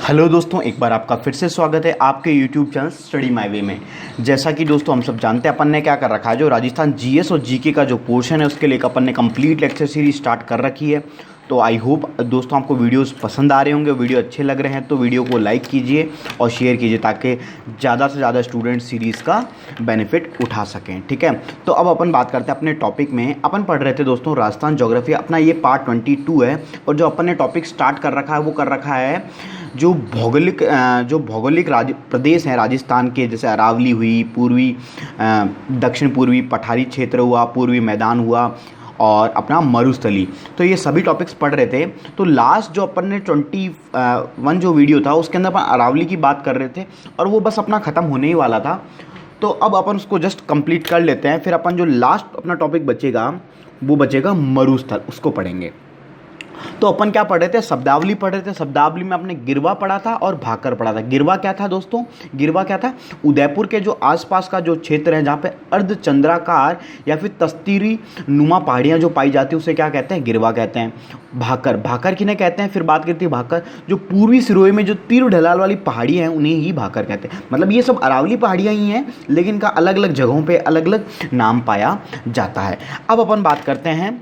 Hello दोस्तों, एक बार आपका फिर से स्वागत है आपके YouTube channel study my way में। जैसा कि दोस्तों हम सब जानते हैं, अपन ने क्या कर रखा है, जो राजस्थान जीएस और जीके का जो पोर्शन है उसके लिए अपन ने कंप्लीट लेक्चर सीरीज स्टार्ट कर रखी है। तो आई होप दोस्तों आपको वीडियोस पसंद आ रहे होंगे, वीडियो अच्छे लग रहे हैं तो वीडियो को लाइक कीजिए और शेयर कीजिए ताकि ज़्यादा से ज़्यादा स्टूडेंट सीरीज़ का बेनिफिट उठा सकें। ठीक है, तो अब अपन बात करते हैं अपने टॉपिक में। अपन पढ़ रहे थे दोस्तों राजस्थान ज्योग्राफी, अपना ये पार्ट 22 है। और जो अपन ने टॉपिक स्टार्ट कर रखा है वो कर रखा है जो भौगोलिक प्रदेश हैं राजस्थान के, जैसे अरावली हुई, पूर्वी दक्षिण पूर्वी पठारी क्षेत्र हुआ, पूर्वी मैदान हुआ और अपना मरुस्थली। तो ये सभी टॉपिक्स पढ़ रहे थे। तो लास्ट जो अपन ने 21 जो वीडियो था उसके अंदर अपन अरावली की बात कर रहे थे और वो बस अपना ख़त्म होने ही वाला था। तो अब अपन उसको जस्ट कंप्लीट कर लेते हैं, फिर अपन जो लास्ट अपना टॉपिक बचेगा वो बचेगा मरुस्थल, उसको पढ़ेंगे। तो अपन क्या पढ़ रहे थे, शब्दावली पढ़ रहे थे। शब्दावली में आपने गिरवा पढ़ा था और भाकर पढ़ा था। गिरवा क्या था दोस्तों, गिरवा क्या था, उदयपुर के जो आसपास का जो क्षेत्र है जहाँ पे अर्धचंद्राकार या फिर तस्तीरी नुमा पहाड़ियाँ जो पाई जाती है उसे क्या कहते हैं, गिरवा कहते हैं। भाकर, भाकर किन्हें कहते हैं, फिर बात करती है भाकर जो पूर्वी सिरोही में जो तीर ढलाल वाली पहाड़ियाँ हैं उन्हें ही भाकर कहते हैं। मतलब ये सब अरावली पहाड़ियाँ ही हैं लेकिन इनका अलग अलग जगहों पर अलग अलग नाम पाया जाता है। अब अपन बात करते हैं,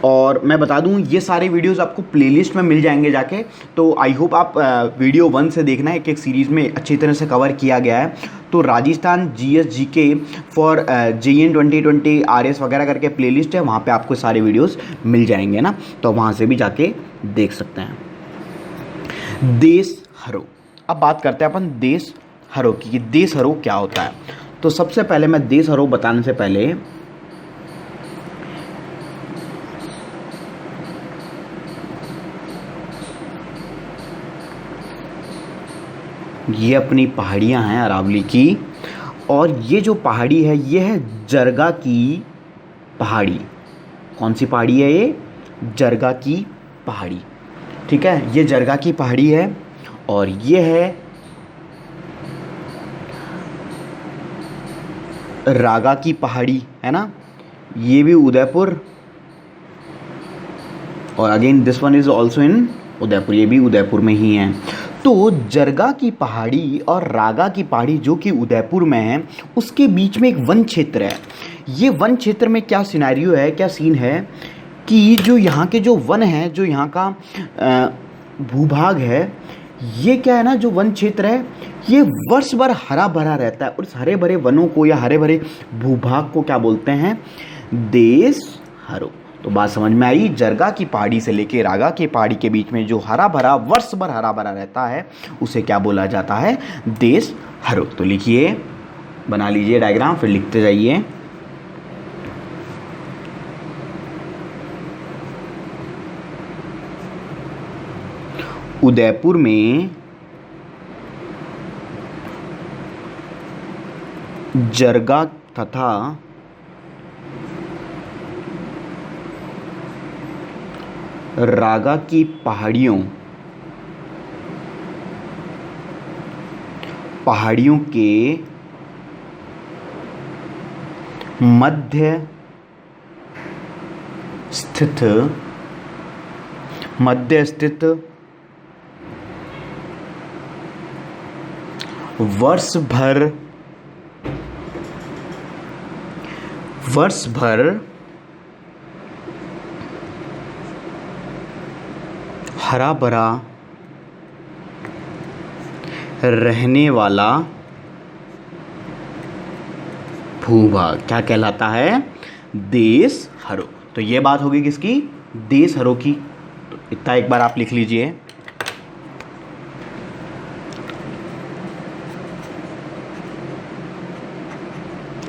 और मैं बता दूं ये सारे वीडियोस आपको प्लेलिस्ट में मिल जाएंगे जाके। तो आई होप आप वीडियो 1 से देखना, एक एक सीरीज़ में अच्छी तरह से कवर किया गया है। तो Rajasthan GS GK for JEN 2020 RS वगैरह करके प्लेलिस्ट है, वहाँ पे आपको सारे वीडियोस मिल जाएंगे ना, तो वहाँ से भी जाके देख सकते हैं। देश हरो, अब बात करते हैं अपन देश हरो की, कि देश हरो क्या होता है। तो सबसे पहले मैं देश हरो बताने से पहले ये अपनी पहाड़ियाँ हैं अरावली की, और ये जो पहाड़ी है ये है जरगा की पहाड़ी। कौन सी पहाड़ी है ये, जरगा की पहाड़ी। ठीक है, ये जरगा की पहाड़ी है और ये है रागा की पहाड़ी, है ना, ये भी उदयपुर, और again this one is also in Udaipur, ये भी उदयपुर में ही है। तो जरगा की पहाड़ी और रागा की पहाड़ी जो कि उदयपुर में है उसके बीच में एक वन क्षेत्र है। ये वन क्षेत्र में क्या सिनेरियो है, क्या सीन है कि जो यहाँ के जो वन है, जो यहाँ का भूभाग है, ये क्या है ना, जो वन क्षेत्र है ये वर्ष भर हरा भरा रहता है। और इस हरे भरे वनों को या हरे भरे भूभाग को क्या बोलते हैं, देश हरो। तो बात समझ में आई, जरगा की पहाड़ी से लेके रागा की पहाड़ी के बीच में जो हरा भरा वर्ष भर हरा भरा रहता है उसे क्या बोला जाता है, देश हरो। तो लिखिए, बना लीजिए डायग्राम, फिर लिखते जाइए। उदयपुर में जरगा तथा रागा की पहाड़ियों के मध्य स्थित वर्ष भर हरा भरा रहने वाला भूभाग क्या कहलाता है, देश हरो। तो ये बात होगी किसकी, देश हरो की। तो इतना एक बार आप लिख लीजिए।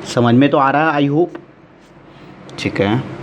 समझ में तो आ रहा है आई होप, ठीक है।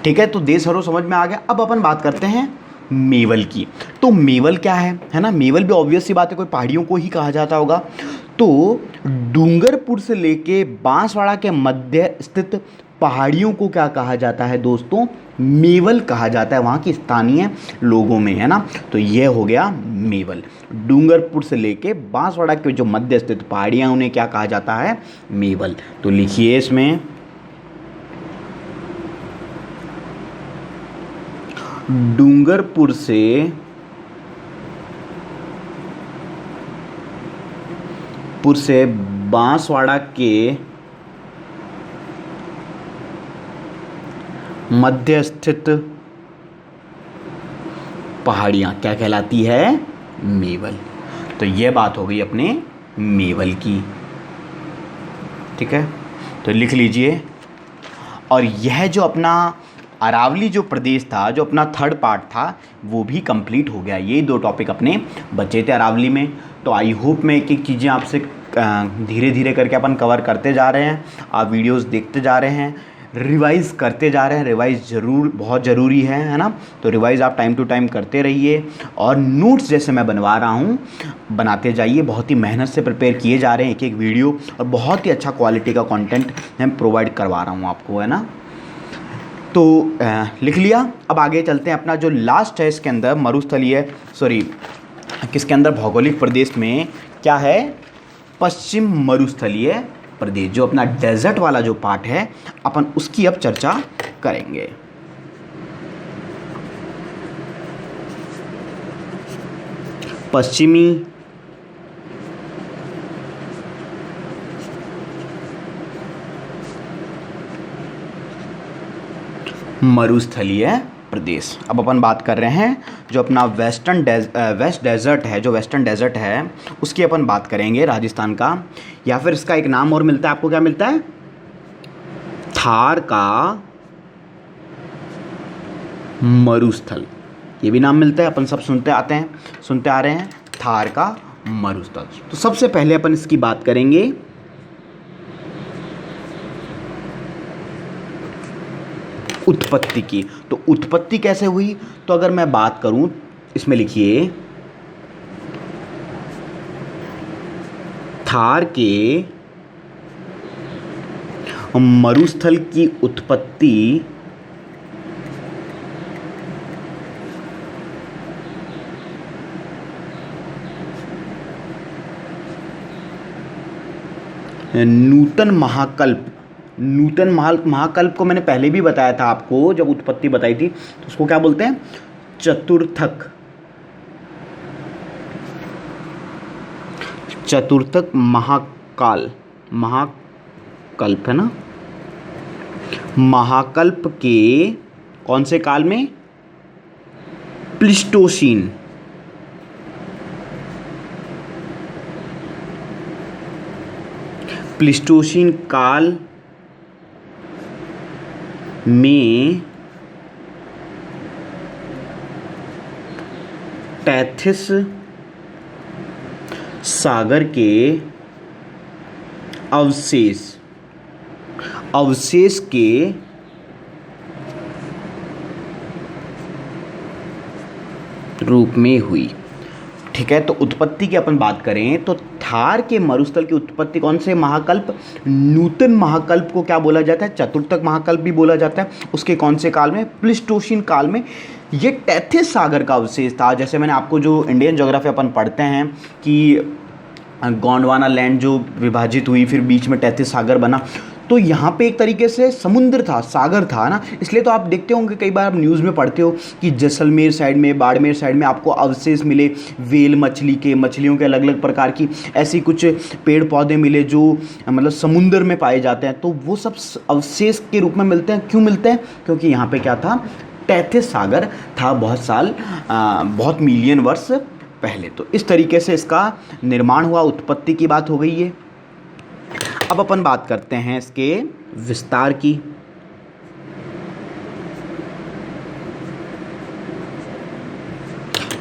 ठीक है, तो देश हरो समझ में आ गया। अब अपन बात करते हैं मेवल की। तो मेवल क्या है ना, मेवल भी ऑब्वियस सी बात है, कोई पहाड़ियों को ही कहा जाता होगा। तो डूंगरपुर से लेके बांसवाड़ा के मध्य स्थित पहाड़ियों को क्या कहा जाता है दोस्तों, मेवल कहा जाता है, वहाँ की स्थानीय लोगों में, है ना। तो ये हो गया मेवल। डूंगरपुर से लेके बांसवाड़ा के जो मध्य स्थित पहाड़ियाँ, उन्हें क्या कहा जाता है, मेवल। तो लिखिए इसमें, डूंगरपुर से बांसवाड़ा के मध्य स्थित पहाड़ियाँ क्या कहलाती है, मेवल। तो यह बात हो गई अपने मेवल की। ठीक है, तो लिख लीजिए। और यह जो अपना अरावली जो प्रदेश था, जो अपना थर्ड पार्ट था, वो भी कंप्लीट हो गया। ये दो टॉपिक अपने बचे थे अरावली में। तो आई होप मैं एक एक चीज़ें आपसे धीरे धीरे करके अपन कवर करते जा रहे हैं, आप वीडियोस देखते जा रहे हैं, रिवाइज़ करते जा रहे हैं। रिवाइज़ ज़रूर बहुत ज़रूरी है ना। तो रिवाइज़ आप टाइम टू टाइम करते रहिए, और नोट्स जैसे मैं बनवा रहा हूँ बनाते जाइए। बहुत ही मेहनत से प्रिपेयर किए जा रहे हैं एक एक वीडियो, और बहुत ही अच्छा क्वालिटी का कंटेंट मैं प्रोवाइड करवा रहा हूँ आपको, है ना। तो लिख लिया। अब आगे चलते हैं। अपना जो लास्ट है इसके अंदर मरुस्थलीय, किसके अंदर, भौगोलिक प्रदेश में क्या है, पश्चिम मरुस्थलीय प्रदेश। जो अपना डेजर्ट वाला जो पार्ट है, अपन उसकी अब चर्चा करेंगे। पश्चिमी मरुस्थलीय प्रदेश। अब अपन बात कर रहे हैं जो अपना वेस्ट डेजर्ट है, जो वेस्टर्न डेजर्ट है, उसकी अपन बात करेंगे, राजस्थान का। या फिर इसका एक नाम और मिलता है आपको, क्या मिलता है, थार का मरुस्थल। ये भी नाम मिलता है, अपन सब सुनते आ रहे हैं, थार का मरुस्थल। तो सबसे पहले अपन इसकी बात करेंगे उत्पत्ति की। तो उत्पत्ति कैसे हुई, तो अगर मैं बात करूं, इसमें लिखिए, थार के मरुस्थल की उत्पत्ति नूतन महाकल्प को मैंने पहले भी बताया था आपको, जब उत्पत्ति बताई थी। तो उसको क्या बोलते हैं, चतुर्थक महाकल्प है ना। महाकल्प के कौन से काल में, प्लीस्टोसीन काल में टेथिस सागर के अवशेष के रूप में हुई। ठीक है, तो उत्पत्ति की अपन बात करें तो थार के मरुस्थल की उत्पत्ति कौन से महाकल्प, नूतन महाकल्प को क्या बोला जाता है, चतुर्थक महाकल्प भी बोला जाता है। उसके कौन से काल में, प्लीस्टोसीन काल में। ये टेथिस सागर का अवशेष था। जैसे मैंने आपको जो इंडियन ज्योग्राफी अपन पढ़ते हैं कि गोंडवाना लैंड जो विभाजित हुई, फिर बीच में टेथिस सागर बना, तो यहाँ पे एक तरीके से समुद्र था, सागर था ना। इसलिए तो आप देखते होंगे, कई बार आप न्यूज़ में पढ़ते हो कि जैसलमेर साइड में, बाड़मेर साइड में आपको अवशेष मिले वेल मछलियों के अलग अलग प्रकार की ऐसी कुछ पेड़ पौधे मिले जो मतलब समुद्र में पाए जाते हैं। तो वो सब अवशेष के रूप में मिलते हैं। क्यों मिलते हैं, क्योंकि यहाँ पर क्या था, टेथिस सागर था बहुत मिलियन वर्ष पहले। तो इस तरीके से इसका निर्माण हुआ, उत्पत्ति की बात हो गई है। अब अपन बात करते हैं इसके विस्तार की।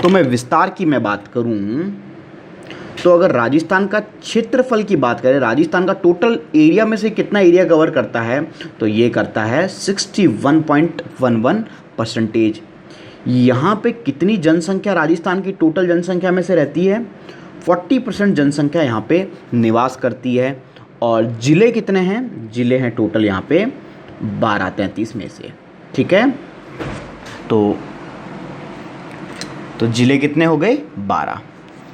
तो मैं विस्तार की बात करूं तो अगर राजस्थान का क्षेत्रफल की बात करें, राजस्थान का टोटल एरिया में से कितना एरिया कवर करता है, तो ये करता है 61.11%। यहाँ पे कितनी जनसंख्या राजस्थान की टोटल जनसंख्या में से रहती है, 40% जनसंख्या यहाँ पे निवास करती है। और ज़िले कितने हैं, ज़िले हैं टोटल यहाँ पे 1233 में से। ठीक है, तो ज़िले कितने हो गए, 12।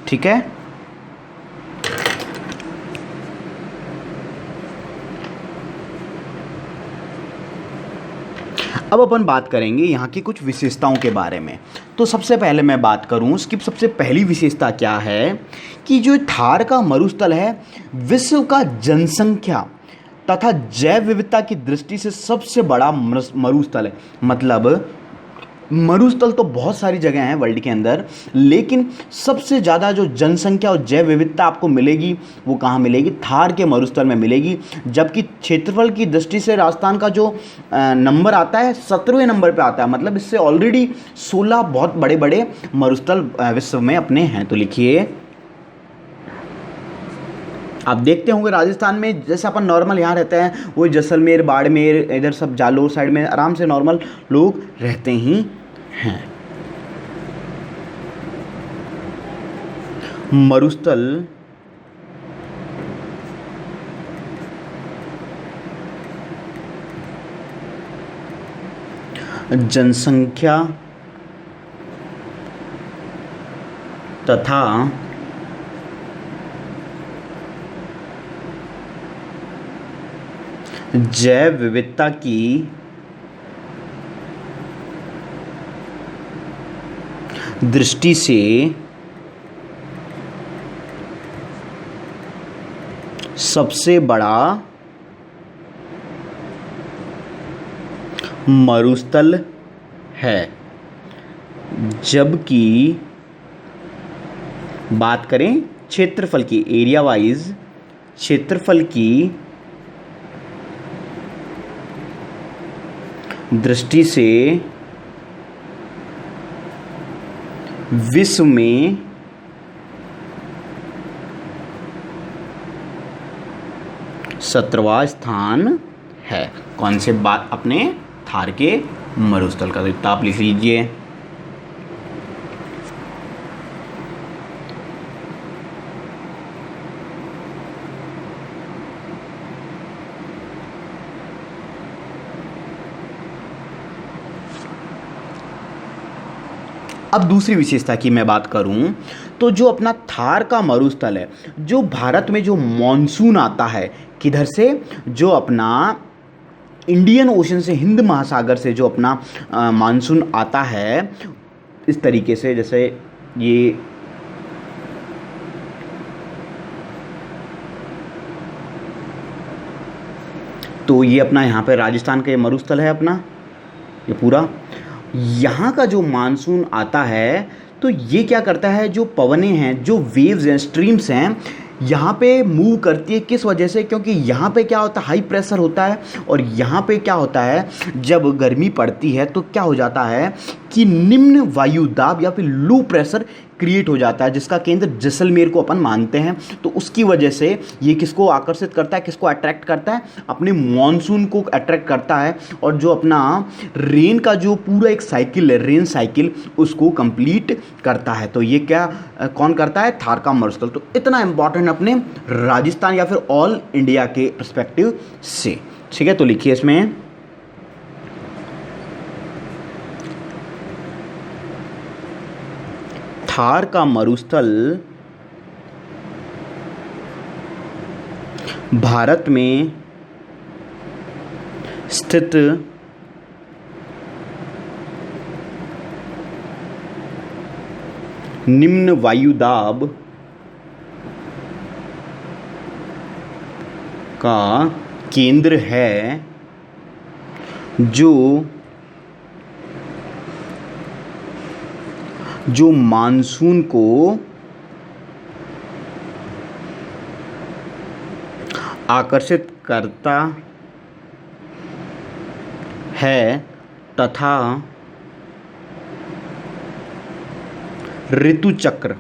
ठीक है, अब अपन बात करेंगे यहाँ की कुछ विशेषताओं के बारे में। तो सबसे पहले मैं बात करूँ उसकी सबसे पहली विशेषता क्या है कि जो थार का मरुस्थल है विश्व का जनसंख्या तथा जैव विविधता की दृष्टि से सबसे बड़ा मरुस्थल है। मतलब मरुस्थल तो बहुत सारी जगह हैं वर्ल्ड के अंदर, लेकिन सबसे ज़्यादा जो जनसंख्या और जैव विविधता आपको मिलेगी वो कहाँ मिलेगी, थार के मरुस्थल में मिलेगी। जबकि क्षेत्रफल की दृष्टि से राजस्थान का जो नंबर आता है 17वें नंबर पे आता है। मतलब इससे ऑलरेडी 16 बहुत बड़े बड़े मरुस्थल विश्व में अपने हैं। तो लिखिए, आप देखते होंगे राजस्थान में जैसे अपन नॉर्मल यहाँ रहते हैं, वो जैसलमेर, बाड़मेर, इधर सब जालोर साइड में आराम से नॉर्मल लोग रहते ही हैं। मरुस्थल जनसंख्या तथा जैव विविधता की दृष्टि से सबसे बड़ा मरुस्थल है। जबकि बात करें क्षेत्रफल की, एरिया वाइज क्षेत्रफल की दृष्टि से विश्व में सत्रहवां स्थान है। कौन से बात, अपने थार के मरुस्थल का। तो इतना आप लिख लीजिए। अब दूसरी विशेषता की मैं बात करूं तो जो अपना थार का मरुस्थल है, जो भारत में जो मॉनसून आता है किधर से, जो अपना इंडियन ओशन से, हिंद महासागर से जो अपना मानसून आता है इस तरीके से, जैसे ये तो ये अपना यहाँ पे राजस्थान का ये मरुस्थल है अपना, ये पूरा यहाँ का जो मानसून आता है तो ये क्या करता है, जो पवनें हैं, जो वेव्स हैं, स्ट्रीम्स हैं, यहाँ पे मूव करती है। किस वजह से, क्योंकि यहाँ पे क्या होता है, हाई प्रेशर होता है। और यहाँ पे क्या होता है, जब गर्मी पड़ती है तो क्या हो जाता है कि निम्न वायुदाब या फिर लो प्रेशर क्रिएट हो जाता है, जिसका केंद्र जैसलमेर को अपन मानते हैं। तो उसकी वजह से ये किसको आकर्षित करता है, किसको अट्रैक्ट करता है, अपने मॉनसून को अट्रैक्ट करता है। और जो अपना रेन का जो पूरा एक साइकिल है, रेन साइकिल, उसको कंप्लीट करता है। तो ये क्या कौन करता है, थार का मरुस्थल। तो इतना इंपॉर्टेंट अपने राजस्थान या फिर ऑल इंडिया के पर्सपेक्टिव से। ठीक है, तो लिखिए इसमें थार का मरुस्थल भारत में स्थित निम्न वायुदाब का केंद्र है, जो मानसून को आकर्षित करता है तथा ऋतु चक्र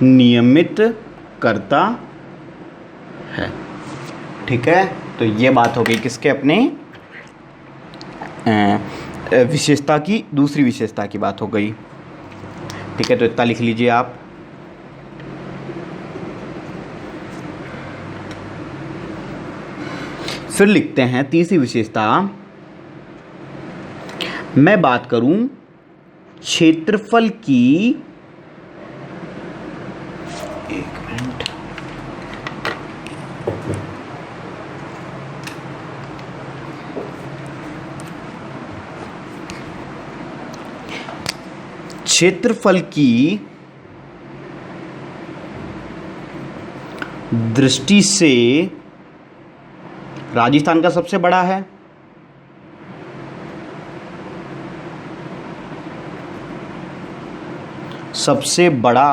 नियमित करता है। ठीक है, तो ये बात हो गई किसके, अपने विशेषता की, दूसरी विशेषता की बात हो गई। ठीक है, तो इतना लिख लीजिए आप। फिर लिखते हैं तीसरी विशेषता। मैं बात करूं क्षेत्रफल की, एक मिनट, क्षेत्रफल की दृष्टि से राजस्थान का सबसे बड़ा है। सबसे बड़ा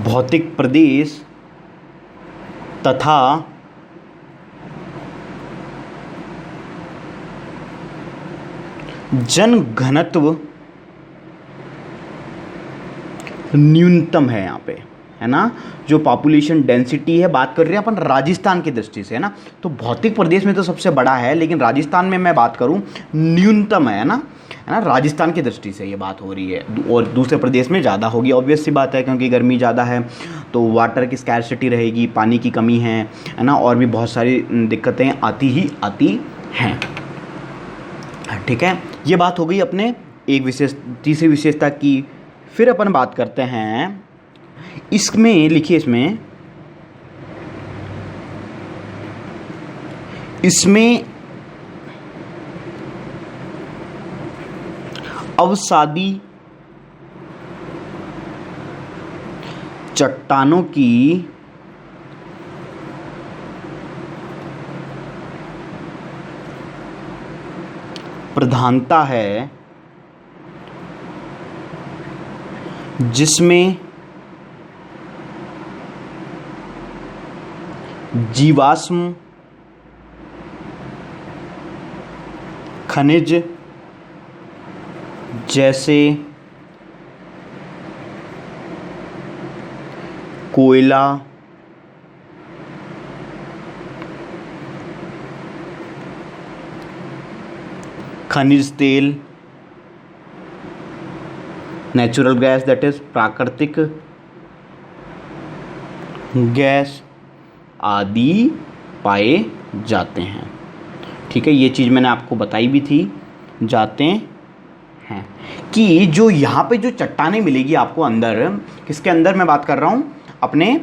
भौतिक प्रदेश तथा जनघनत्व न्यूनतम है यहाँ पे, है ना। जो पॉपुलेशन डेंसिटी है, बात कर रहे हैं अपन राजस्थान की दृष्टि से, है ना। तो भौतिक प्रदेश में तो सबसे बड़ा है, लेकिन राजस्थान में मैं बात करूँ न्यूनतम है ना, राजस्थान की दृष्टि से ये बात हो रही है। और दूसरे प्रदेश में ज़्यादा होगी, ऑब्वियस सी बात है, क्योंकि गर्मी ज़्यादा है तो वाटर की स्कैरसिटी रहेगी, पानी की कमी है ना, और भी बहुत सारी दिक्कतें आती ही आती हैं। ठीक है, ये बात हो गई अपने तीसरी विशेषता की। फिर अपन बात करते हैं इसमें, लिखिए इसमें अवसादी चट्टानों की प्रधानता है, जिसमें जीवाश्म खनिज जैसे कोयला, खनिज तेल, नेचुरल गैस, दैट इज प्राकृतिक गैस आदि पाए जाते हैं। ठीक है, ये चीज़ मैंने आपको बताई भी थी, जाते हैं कि जो यहाँ पे जो चट्टानें मिलेगी आपको अंदर, किसके अंदर मैं बात कर रहा हूँ, अपने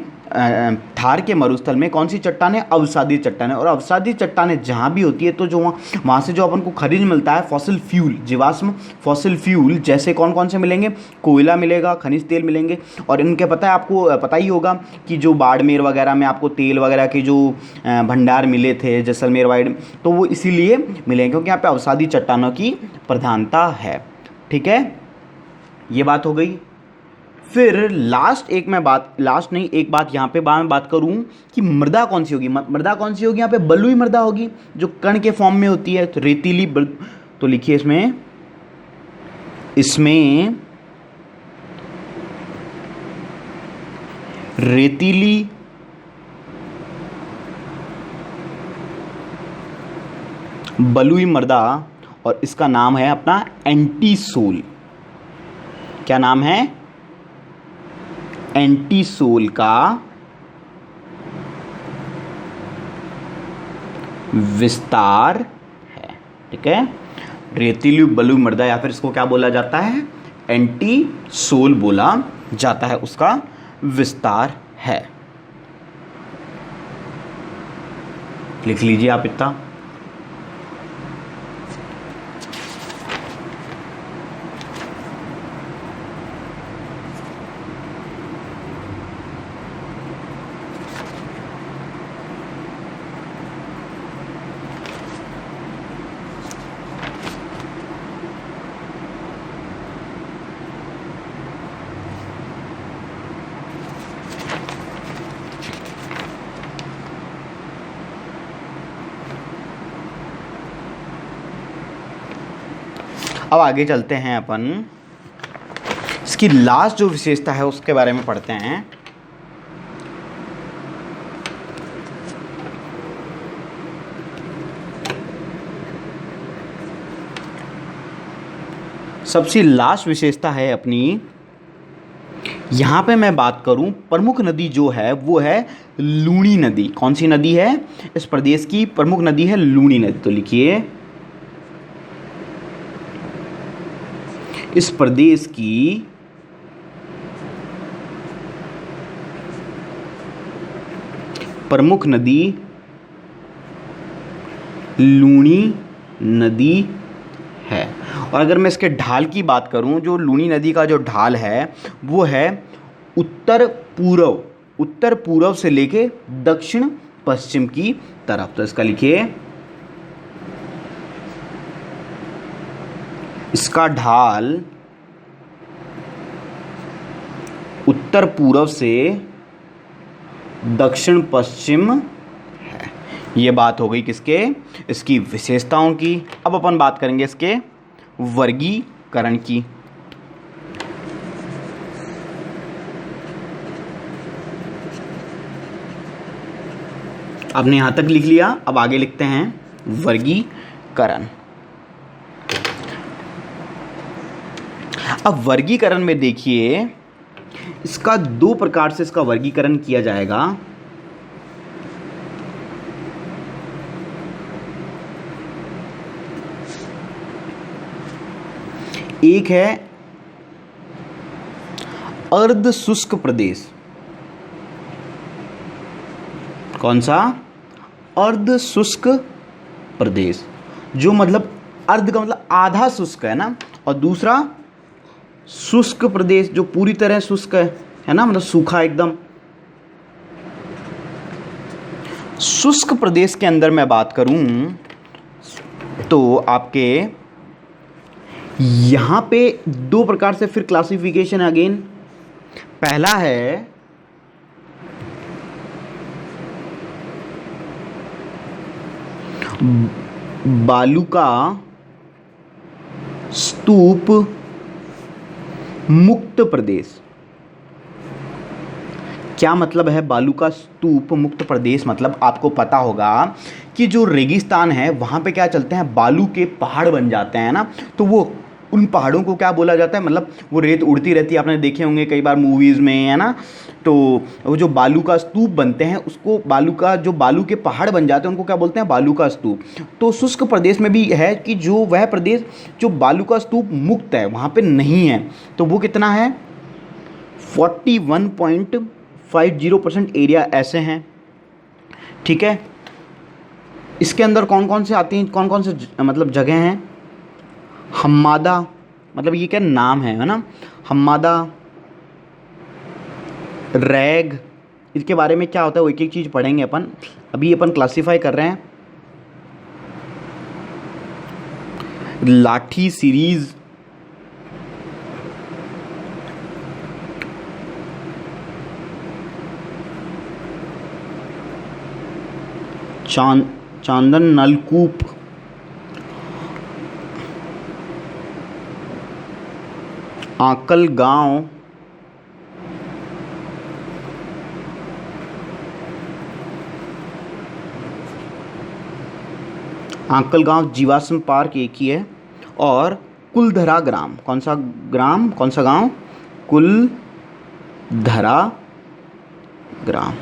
थार के मरुस्थल में कौन सी चट्टानें, अवसादी चट्टानें। और अवसादी चट्टानें जहाँ भी होती है तो जो वहाँ से जो अपन को खनिज मिलता है, फॉसिल फ्यूल, जीवाश्म फॉसिल फ्यूल, जैसे कौन कौन से मिलेंगे, कोयला मिलेगा, खनिज तेल मिलेंगे। और इनके पता है आपको, पता ही होगा कि जो बाड़मेर वगैरह में आपको तेल वगैरह के जो भंडार मिले थे, जैसलमेर वाइड, तो वो इसीलिए मिले क्योंकि यहाँ पे अवसादी चट्टानों की प्रधानता है। ठीक है, ये बात हो गई। फिर एक बात यहाँ पे मैं बात करूँ कि मृदा कौन सी होगी। मृदा कौन सी होगी यहाँ पे, बलुई मृदा होगी, जो कण के फॉर्म में होती है, तो रेतीली। तो लिखिए इसमें रेतीली बलुई मृदा, और इसका नाम है अपना एंटीसोल। क्या नाम है, एंटीसोल का विस्तार है। ठीक है, रेतीली बलुई मृदा, या फिर इसको क्या बोला जाता है, एंटीसोल बोला जाता है, उसका विस्तार है। लिख लीजिए आप इतना। अब आगे चलते हैं अपन, इसकी लास्ट जो विशेषता है उसके बारे में पढ़ते हैं। सबसे लास्ट विशेषता है अपनी, यहाँ पे मैं बात करूँ, प्रमुख नदी जो है वो है लूणी नदी। कौन सी नदी है? इस प्रदेश की प्रमुख नदी है लूणी नदी। तो लिखिए, इस प्रदेश की प्रमुख नदी लूणी नदी है। और अगर मैं इसके ढाल की बात करूं, जो लूणी नदी का जो ढाल है वो है उत्तर पूर्व से लेके दक्षिण पश्चिम की तरफ। तो इसका लिखिए, इसका ढाल उत्तर पूर्व से दक्षिण पश्चिम है। ये बात हो गई किसके? इसकी विशेषताओं की। अब अपन बात करेंगे इसके वर्गीकरण की। आपने यहां तक लिख लिया, अब आगे लिखते हैं वर्गीकरण। अब वर्गीकरण में देखिए, इसका दो प्रकार से इसका वर्गीकरण किया जाएगा। एक है अर्ध शुष्क प्रदेश। कौन सा? अर्ध शुष्क प्रदेश, जो मतलब अर्ध का मतलब आधा शुष्क है ना, और दूसरा शुष्क प्रदेश जो पूरी तरह शुष्क है ना, मतलब सूखा एकदम। शुष्क प्रदेश के अंदर मैं बात करूं तो आपके यहाँ पे दो प्रकार से फिर क्लासिफिकेशन अगेन। पहला है बालू का स्तूप मुक्त प्रदेश। क्या मतलब है बालू का स्तूप मुक्त प्रदेश? मतलब आपको पता होगा कि जो रेगिस्तान है वहाँ पे क्या चलते हैं, बालू के पहाड़ बन जाते हैं ना, तो वो उन पहाड़ों को क्या बोला जाता है, मतलब वो रेत उड़ती रहती है, आपने देखे होंगे कई बार मूवीज़ में, है ना। तो वो जो बालू का स्तूप बनते हैं उसको, बालू के पहाड़ बन जाते हैं उनको क्या बोलते हैं, बालू का स्तूप। तो शुष्क प्रदेश में भी है कि जो वह प्रदेश जो बालू का स्तूप मुक्त है वहाँ पे नहीं है, तो वो कितना है, 41.50% एरिया ऐसे हैं। ठीक है, इसके अंदर कौन कौन से आती हैं, कौन कौन से मतलब जगह हैं? हम्मादा, मतलब ये क्या नाम है ना, हम्मादा, रैग। इसके बारे में क्या होता है वो एक एक चीज़ पढ़ेंगे अपन। अभी अपन क्लासिफाई कर रहे हैं। लाठी सीरीज, चांदन नलकूप, आंकल गांव, आंकल गांव जीवाश्म पार्क एक ही है, और कुलधरा ग्राम। कौन सा ग्राम, कौन सा गांव? कुलधरा ग्राम।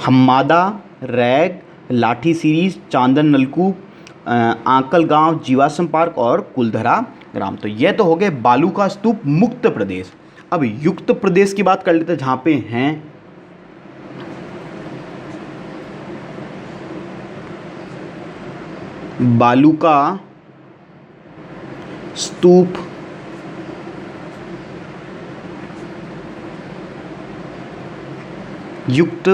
हम्मादा, रैग, लाठी सीरीज, चांदन नलकूप, आंकल गांव, जीवाश्म पार्क और कुलधरा ग्राम। तो ये तो हो गए बालू का स्तूप मुक्त प्रदेश। अब युक्त प्रदेश की बात कर लेते हैं, जहां पे हैं बालू का स्तूप युक्त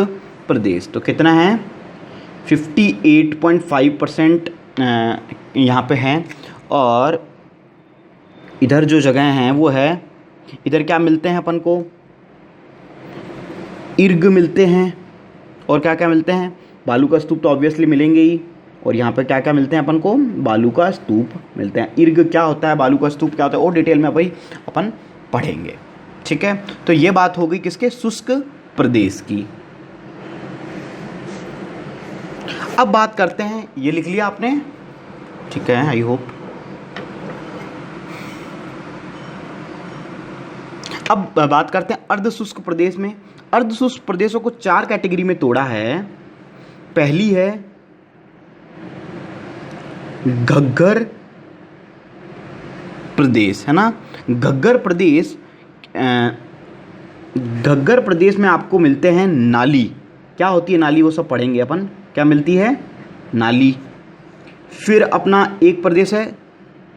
प्रदेश। तो कितना है, 58.5% यहाँ पे हैं। और इधर जो जगह हैं वो है, इधर क्या मिलते हैं अपन को, इर्ग मिलते हैं, और क्या क्या मिलते हैं, बालू का स्तूप तो ऑब्वियसली मिलेंगे ही, और यहाँ पे क्या क्या मिलते हैं अपन को, बालू का स्तूप मिलते हैं। ईर्ग क्या होता है, बालू का स्तूप क्या होता है, और डिटेल में भाई अपन पढ़ेंगे। ठीक है, तो ये बात हो गई किसके, शुष्क प्रदेश की। अब बात करते हैं, ये लिख लिया आपने, ठीक है, आई होप। अब बात करते हैं अर्ध शुष्क प्रदेश में। अर्ध शुष्क प्रदेशों को 4 कैटेगरी में तोड़ा है। पहली है घग्गर प्रदेश, है ना। घग्गर प्रदेश, घग्गर प्रदेश में आपको मिलते हैं नाली। क्या होती है नाली, वो सब पढ़ेंगे अपन, क्या मिलती है, नाली। फिर अपना एक प्रदेश है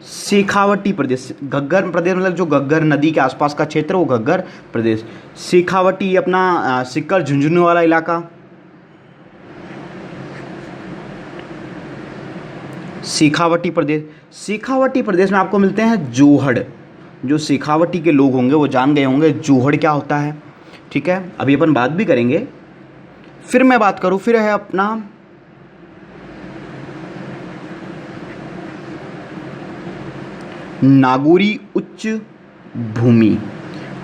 शेखावटी प्रदेश। घग्गर प्रदेश मतलब जो घग्गर नदी के आसपास का क्षेत्र, वो घग्गर प्रदेश। शेखावटी अपना सिक्कर झुंझुनू वाला इलाका। शेखावटी प्रदेश, शेखावटी प्रदेश में आपको मिलते हैं जोहड़। जो शेखावटी के लोग होंगे वो जान गए होंगे जोहड़ क्या होता है। ठीक है, अभी अपन बात भी करेंगे। फिर मैं बात करूं, फिर है अपना नागौरी उच्च भूमि।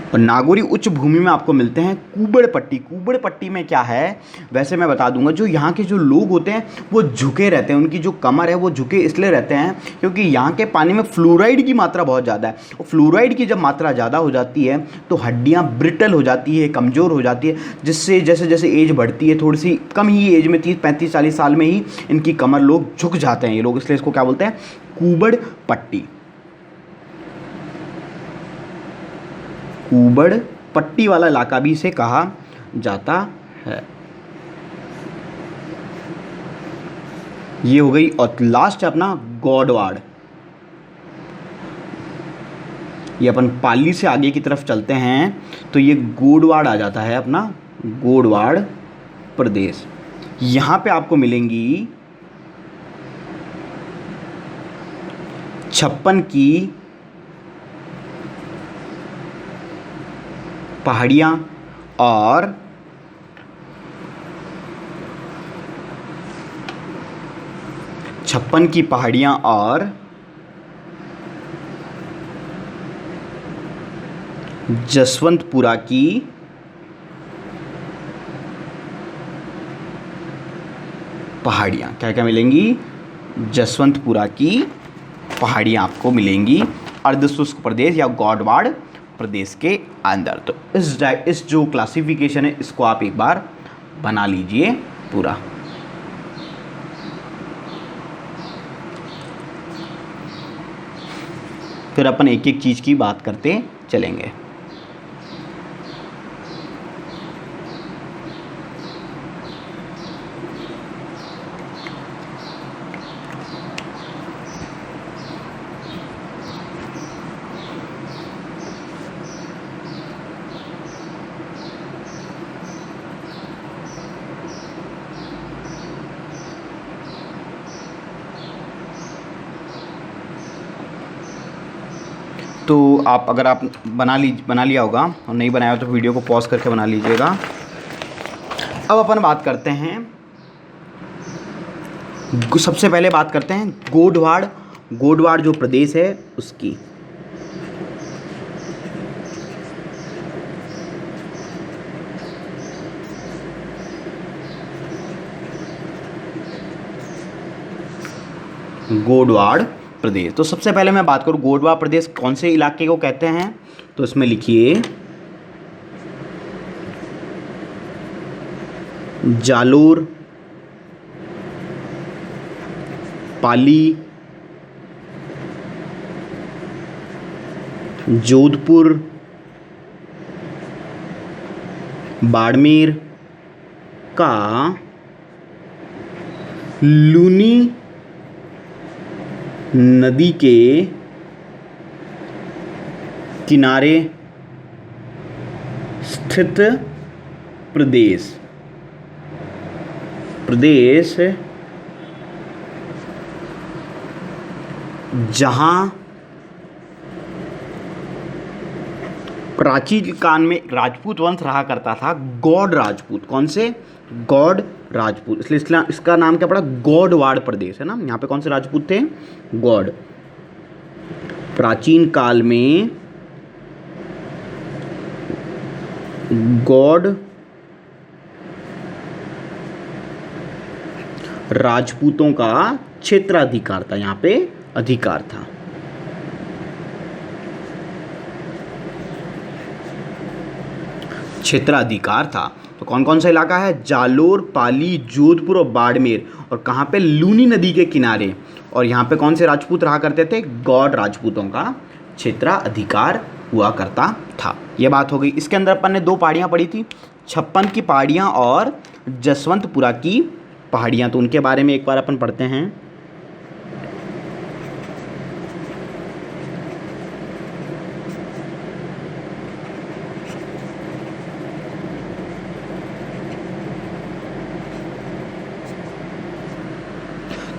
और नागौरी उच्च भूमि में आपको मिलते हैं कूबड़ पट्टी। कूबड़ पट्टी में क्या है, वैसे मैं बता दूंगा, जो यहाँ के जो लोग होते हैं वो झुके रहते हैं, उनकी जो कमर है वो झुके इसलिए रहते हैं क्योंकि यहाँ के पानी में फ्लोराइड की मात्रा बहुत ज़्यादा है। और फ्लोराइड की जब मात्रा ज़्यादा हो जाती है तो हड्डियाँ ब्रिटल हो जाती है, कमज़ोर हो जाती है, जिससे जैसे जैसे एज बढ़ती है, थोड़ी सी कम ही एज में 30-35-40 साल में ही इनकी कमर लोग झुक जाते हैं ये लोग, इसलिए इसको क्या बोलते हैं, कूबड़ पट्टी। कूबड़ पट्टी वाला इलाका भी इसे कहा जाता है। ये हो गई। और लास्ट है अपना गौडवाड़। ये अपन पाली से आगे की तरफ चलते हैं तो ये गोडवाड़ आ जाता है अपना, गोडवाड़ प्रदेश। यहां पे आपको मिलेंगी 56 की पहाड़ियाँ और 56 की पहाड़ियाँ और जसवंतपुरा की पहाड़ियाँ। क्या क्या मिलेंगी, जसवंतपुरा की पहाड़ियाँ आपको मिलेंगी अर्धशुष्क प्रदेश या गौडवाड़ प्रदेश के अंदर। तो इस जो क्लासिफिकेशन है इसको आप एक बार बना लीजिए पूरा। फिर अपन एक एक चीज़ की बात करते चलेंगे। तो आप अगर आप बना लिया होगा और नहीं बनाया हो तो वीडियो को पॉज करके बना लीजिएगा। अब अपन बात करते हैं, सबसे पहले बात करते हैं गोडवाड़। गोडवाड़ जो प्रदेश है उसकी। गोडवाड़ प्रदेश। तो सबसे पहले मैं बात करूं गोडवाड़ प्रदेश कौन से इलाके को कहते हैं, तो इसमें लिखिए जालोर, पाली, जोधपुर, बाड़मेर का लूनी नदी के किनारे स्थित प्रदेश जहां प्राचीन काल में राजपूत वंश रहा करता था, गौड़ राजपूत। कौन से? गौड़ राजपूत। इसलिए इसका नाम क्या पड़ा? गौड़वाड़ प्रदेश है ना। यहाँ पे कौन से राजपूत थे? गौड़। प्राचीन काल में गौड़ राजपूतों का क्षेत्राधिकार था, यहाँ पे अधिकार था। क्षेत्राधिकार था। तो कौन कौन सा इलाका है? जालोर, पाली, जोधपुर और बाड़मेर। और कहाँ पे? लूनी नदी के किनारे। और यहाँ पे कौन से राजपूत रहा करते थे? गौड़ राजपूतों का क्षेत्राधिकार हुआ करता था। ये बात हो गई। इसके अंदर अपन ने 2 पहाड़ियाँ पढ़ी थी, 56 की पहाड़ियाँ और जसवंतपुरा की पहाड़ियाँ। तो उनके बारे में एक बार अपन पढ़ते हैं।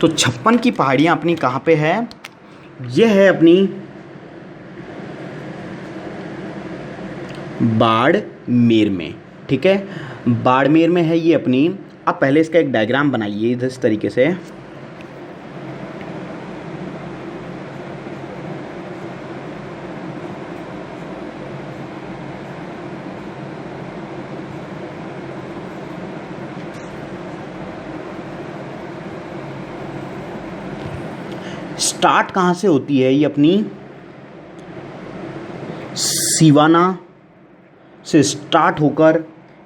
तो 56 की पहाड़ियाँ अपनी कहाँ पे है? ये है अपनी बाड़मेर में। ठीक है, बाड़मेर में है ये अपनी। अब पहले इसका एक डायग्राम बनाइए इस तरीके से। स्टार्ट कहाँ से होती है ये अपनी? सिवाना से स्टार्ट होकर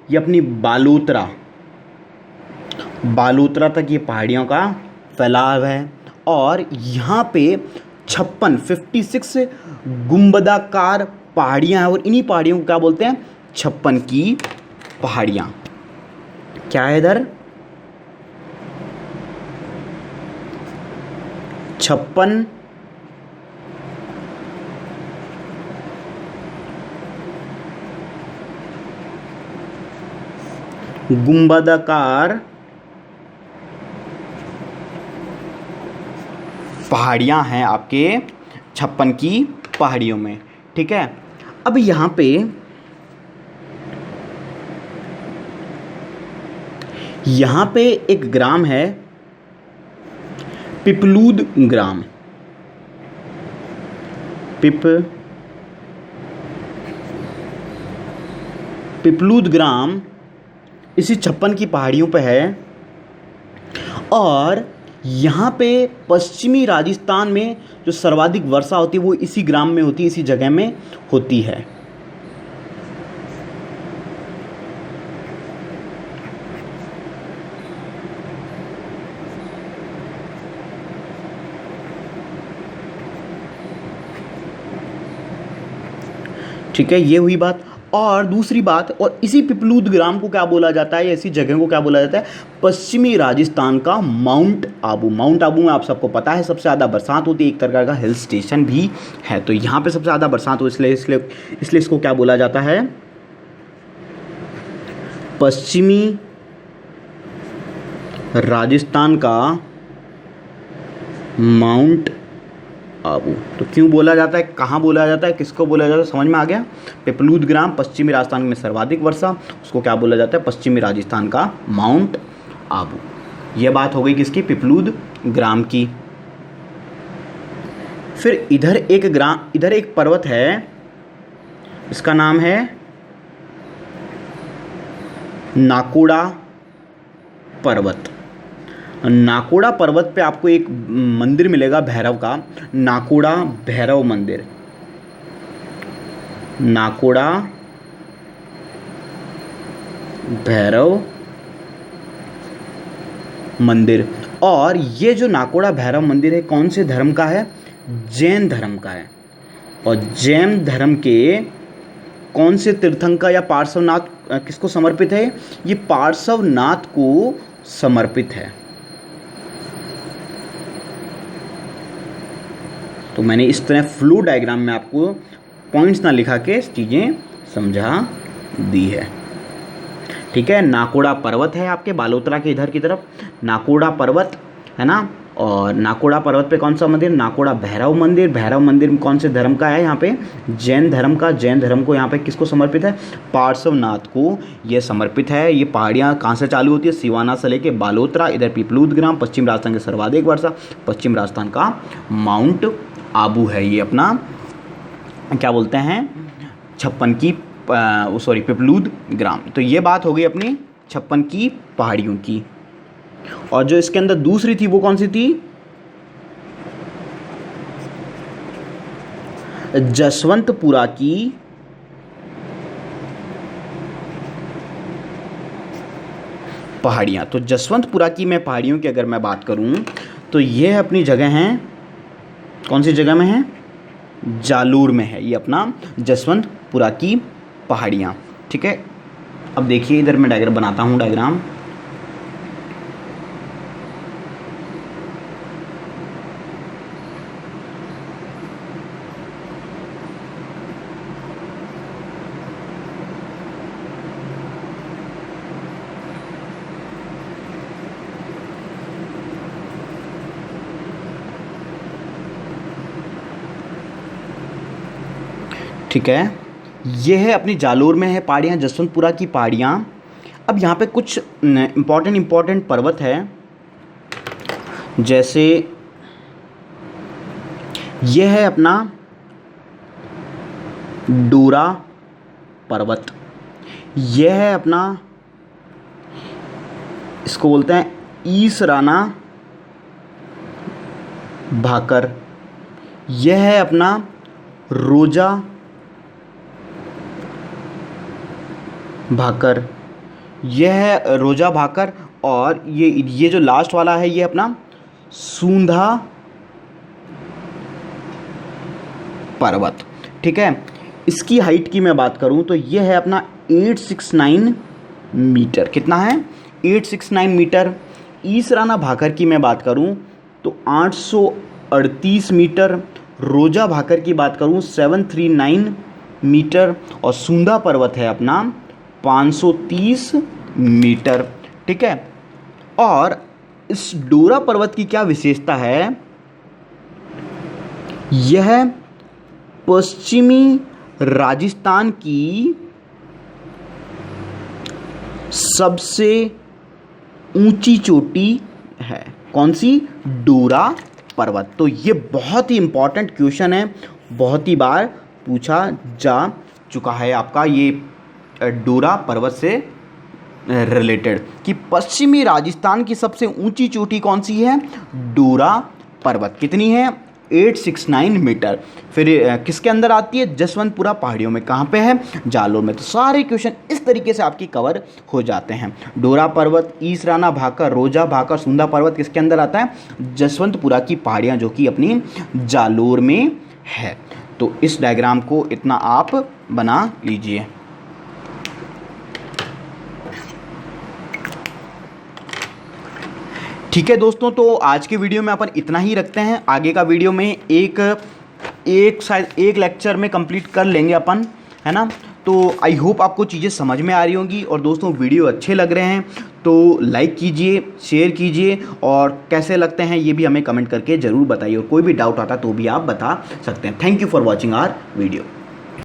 ये अपनी बालोतरा तक ये पहाड़ियों का फैलाव है। और यहाँ पे 56 गुंबदाकार पहाड़ियाँ हैं। और इन्हीं पहाड़ियों को क्या बोलते हैं? 56 की पहाड़ियाँ। क्या है इधर? 56 गुंबदाकार पहाड़ियाँ हैं आपके 56 की पहाड़ियों में। ठीक है, अब यहाँ पे एक ग्राम है, पिपलूद ग्राम। पिपलूद ग्राम इसी 56 की पहाड़ियों पे है। और यहाँ पे पश्चिमी राजस्थान में जो सर्वाधिक वर्षा होती है वो इसी ग्राम में होती है, इसी जगह में होती है। ठीक है, ये हुई बात। और दूसरी बात, और इसी पिपलूद ग्राम को क्या बोला जाता है, ऐसी जगह को क्या बोला जाता है? पश्चिमी राजस्थान का माउंट आबू। माउंट आबू में आप सबको पता है सबसे ज़्यादा बरसात होती है, एक तरह का हिल स्टेशन भी है। तो यहाँ पे सबसे ज़्यादा बरसात हो, इसलिए इसको क्या बोला जाता है? पश्चिमी राजस्थान का माउंट आबू। तो क्यों बोला जाता है, कहाँ बोला जाता है, किसको बोला जाता है? समझ में आ गया। पिपलूद ग्राम पश्चिमी राजस्थान में सर्वाधिक वर्षा, उसको क्या बोला जाता है? पश्चिमी राजस्थान का माउंट आबू। यह बात हो गई किसकी? पिपलूद ग्राम की। फिर इधर एक पर्वत है, इसका नाम है नाकोड़ा पर्वत। नाकोड़ा पर्वत पे आपको एक मंदिर मिलेगा भैरव का, नाकोड़ा भैरव मंदिर। नाकोड़ा भैरव मंदिर। और ये जो नाकोड़ा भैरव मंदिर है कौन से धर्म का है? जैन धर्म का है। और जैन धर्म के कौन से तीर्थंकर या पार्श्वनाथ किसको समर्पित है? ये पार्श्वनाथ को समर्पित है। तो मैंने इस तरह फ्लो डायग्राम में आपको पॉइंट्स ना लिखा के चीज़ें समझा दी है। ठीक है, नाकोड़ा पर्वत है आपके बालोतरा के इधर की तरफ, नाकोड़ा पर्वत है ना। और नाकोड़ा पर्वत पे कौन सा मंदिर, नाकोड़ा भैरव मंदिर। भैरव मंदिर कौन से धर्म का है यहाँ पे, जैन धर्म का। जैन धर्म को यहाँ पे किसको समर्पित है, पार्श्वनाथ को ये समर्पित है। ये पहाड़ियाँ कहाँ से चालू होती है, सिवाना से लेके बालोतरा, इधर पिपलूद ग्राम, पश्चिम राजस्थान के सर्वाधिक वर्षा, पश्चिम राजस्थान का माउंट आबू है ये अपना, क्या बोलते हैं, पिपलूद ग्राम। तो ये बात हो गई अपनी 56 की पहाड़ियों की। और जो इसके अंदर दूसरी थी वो कौन सी थी, जसवंतपुरा की पहाड़ियाँ। तो जसवंतपुरा की मैं पहाड़ियों की अगर मैं बात करूं तो ये अपनी जगह हैं, कौन सी जगह में है, जालोर में है ये अपना जसवंतपुरा की पहाड़ियाँ। ठीक है, अब देखिए इधर मैं डायग्राम बनाता हूँ, डायग्राम। ठीक है, ये है अपनी जालोर में है पहाड़ियाँ, जसवंतपुरा की पहाड़ियाँ। अब यहाँ पे कुछ इम्पोर्टेंट पर्वत है, जैसे ये है अपना डोरा पर्वत, यह है अपना, इसको बोलते हैं ईसराना भाकर, यह है अपना रोजा भाकर, यह है रोजा भाकर। और ये जो लास्ट वाला है ये अपना सूंधा पर्वत। ठीक है, इसकी हाइट की मैं बात करूं तो ये है अपना 869 मीटर। कितना है, 869 मीटर। ईसराना भाकर की मैं बात करूं तो 838 मीटर। रोजा भाकर की बात करूं 739 मीटर। और सूंधा पर्वत है अपना 530 मीटर। ठीक है, और इस डोरा पर्वत की क्या विशेषता है, यह पश्चिमी राजस्थान की सबसे ऊंची चोटी है। कौन सी, डोरा पर्वत। तो ये बहुत ही इंपॉर्टेंट क्वेश्चन है, बहुत ही बार पूछा जा चुका है आपका ये डोरा पर्वत से रिलेटेड, कि पश्चिमी राजस्थान की सबसे ऊंची चोटी कौन सी है, डोरा पर्वत। कितनी है, 869 मीटर। फिर किसके अंदर आती है, जसवंतपुरा पहाड़ियों में। कहाँ पे है, जालोर में। तो सारे क्वेश्चन इस तरीके से आपकी कवर हो जाते हैं। डोरा पर्वत, ईसराना भाकर, रोजा भाकर, सूंधा पर्वत किसके अंदर आता है, जसवंतपुरा की पहाड़ियाँ, जो कि अपनी जालोर में है। तो इस डायग्राम को इतना आप बना लीजिए। ठीक है दोस्तों, तो आज के वीडियो में अपन इतना ही रखते हैं। आगे का वीडियो में एक लेक्चर में कंप्लीट कर लेंगे अपन, है ना। तो आई होप आपको चीज़ें समझ में आ रही होंगी। और दोस्तों वीडियो अच्छे लग रहे हैं तो लाइक कीजिए, शेयर कीजिए, और कैसे लगते हैं ये भी हमें कमेंट करके ज़रूर बताइए। और कोई भी डाउट आता तो भी आप बता सकते हैं। Thank you for watching our video.